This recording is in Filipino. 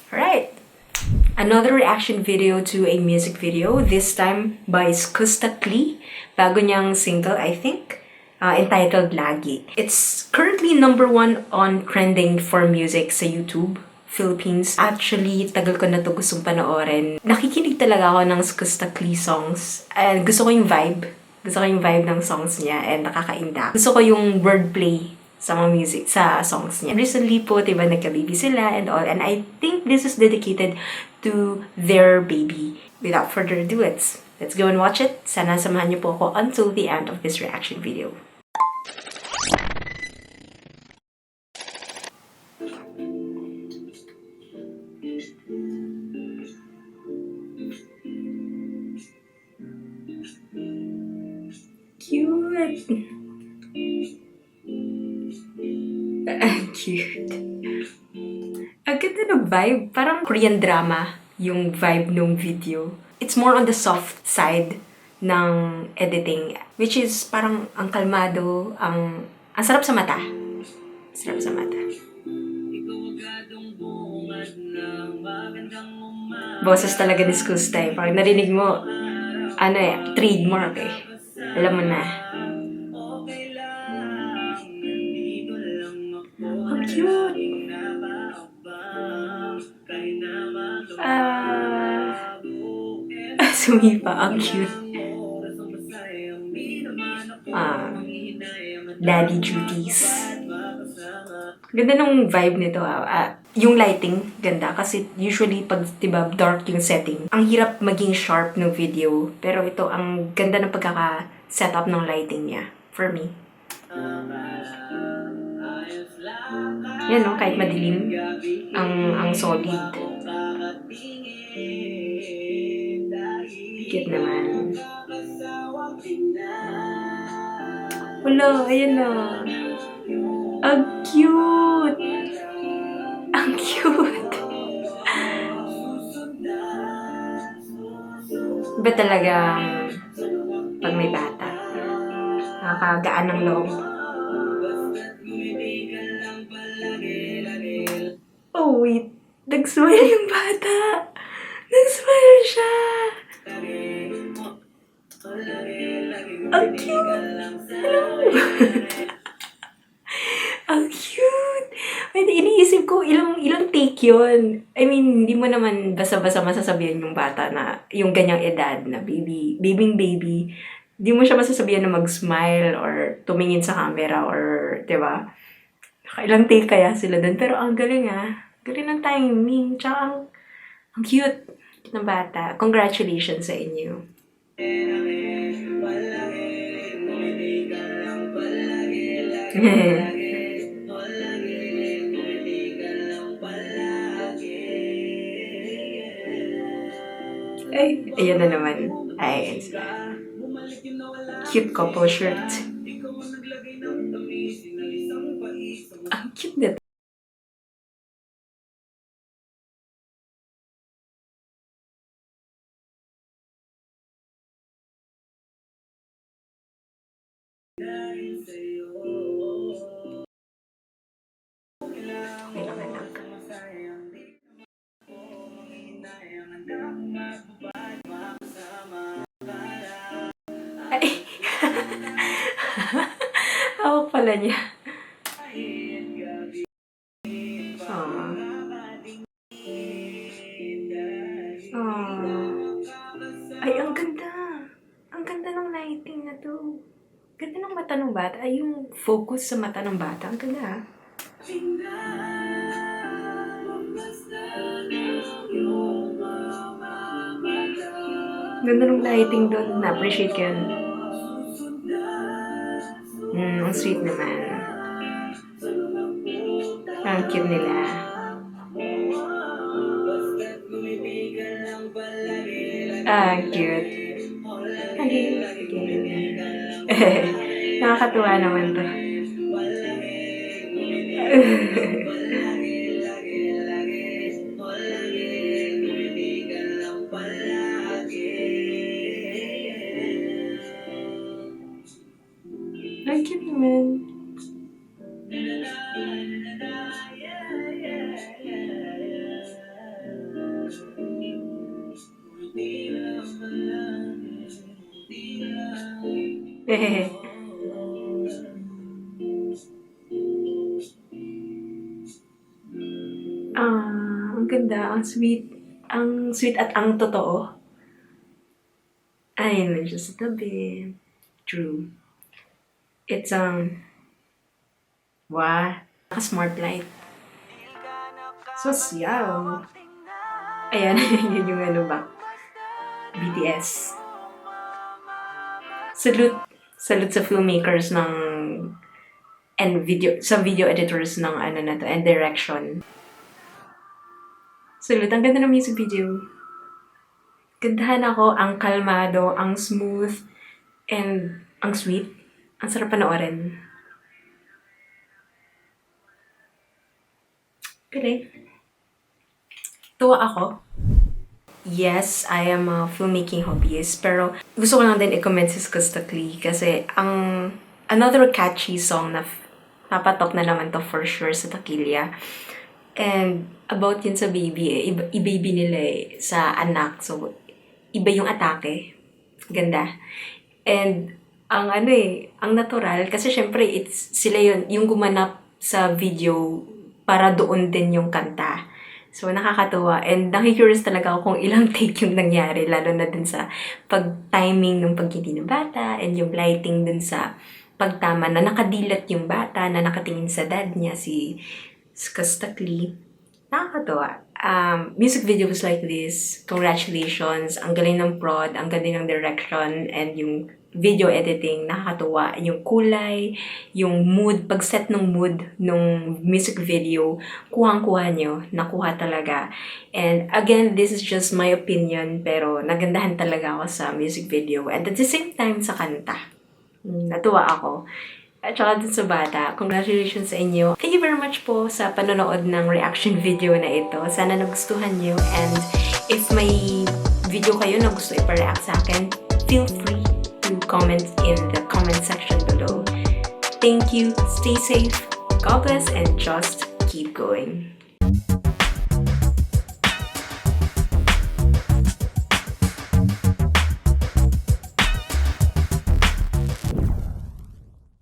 Alright, another reaction video to a music video, this time by Skusta Klee. Bago niyang single, I think, entitled Lagi. It's currently #1 on trending for music sa YouTube Philippines. Actually, tagal ko na to gustong panoorin. Nakikinig talaga ako ng Skusta Klee songs. And gusto ko yung vibe. Gusto ko yung vibe ng songs niya and nakaka-indak. Gusto ko yung wordplay sa mga music, sa songs niya. Recently po, diba, nagka-baby sila and all. And I think this is dedicated to their baby. Without further ado, let's go and watch it. Sana samahan niyo po ako until the end of this reaction video. Cute! Cute. Ang ganda ng vibe. Parang Korean drama yung vibe ng video. It's more on the soft side ng editing. Which is parang ang kalmado, ang sarap sa mata. Sarap sa mata. Boses talaga ni Skusta eh. Parang narinig mo, trademark eh. Alam mo na. Ang cute! Sumipa, ang cute. Daddy duties. Ganda ng vibe nito. Yung lighting, ganda. Kasi usually, pag diba, dark yung setting, ang hirap maging sharp ng video. Pero ito, ang ganda ng pagkaka-setup ng lighting niya. For me. Yan no, kahit madilim, ang solid. Cute naman. Wala, ayan na. Ang cute! Ang cute! Iba talagang pag may bata, nakakagaan ng loob. Oh wait, nag-smile yung bata! Nag-smile siya! Ang cute! Hello! Ang cute! Wait, iniisip ko ilang take yun. I mean, hindi mo naman basa-basa masasabihan yung bata na yung ganyang edad na baby. Hindi mo siya masasabihan na mag-smile or tumingin sa camera or, diba? Ilang take kaya sila dun. Pero ang galing galing ng timing. Tsaka ang cute ng bata. Congratulations sa inyo. Ay, ayan na naman. Ay, cute couple shirt. Ang cute nito. Okay lang, anak. Ay! Hawak pala niya. Ay, ang ganda. Ang ganda ng lighting na to. Ganda ng mata ng bata. Ay, yung focus sa mata ng bata. Ang ganda. Ganda ng lighting doon. Na-appreciate ko yun. Ang sweet naman. Ang cute nila. Cute. Nakakatuwa naman to. Ang cute naman. Ang ganda, ang sweet. Ang sweet at ang totoo. Ayun lang siya sa tabi. True. It's, wow. Naka-smart light. Sosyal. Ayan, yun yung ano ba? BTS. Salute sa filmmakers ng and video editors ng ano na to and direction. Salute, ang ganda ng music video. Gandahan ako, ang kalmado, ang smooth, and ang sweet. Ang sarap panoorin. Galing. Tuwa ako. Yes, I am a filmmaking hobbyist, pero gusto ko lang din i-comment si Skusta Clee kasi ang another catchy song na papatok na naman to for sure sa Takilya. And about yun sa baby, i-baby nila sa anak. So, iba yung atake. Ganda. And ang ang natural, kasi syempre sila yung gumanap sa video para doon din yung kanta. So, nakakatuwa. And nakikurious talaga ako kung ilang take yung nangyari, lalo na dun sa pag-timing ng pagkiti ng bata and yung lighting dun sa pagtama na nakadilat yung bata na nakatingin sa dad niya, si Skusta Clee. Nakakatuwa. Music videos like this, congratulations. Ang galing ng prod, ang galing ng direction, and yung video editing, nakakatuwa. Yung kulay, yung mood, pag-set ng mood ng music video, kuhang-kuha nyo, nakuha talaga. And again, this is just my opinion, pero nagandahan talaga ako sa music video. And at the same time, sa kanta. Natuwa ako. At saka dun sa bata, congratulations sa inyo. Thank you very much po sa panonood ng reaction video na ito. Sana nagustuhan nyo. And if may video kayo na gusto ipa-react sa akin, feel free to comment in the comment section below. Thank you, stay safe, God bless, and just keep going.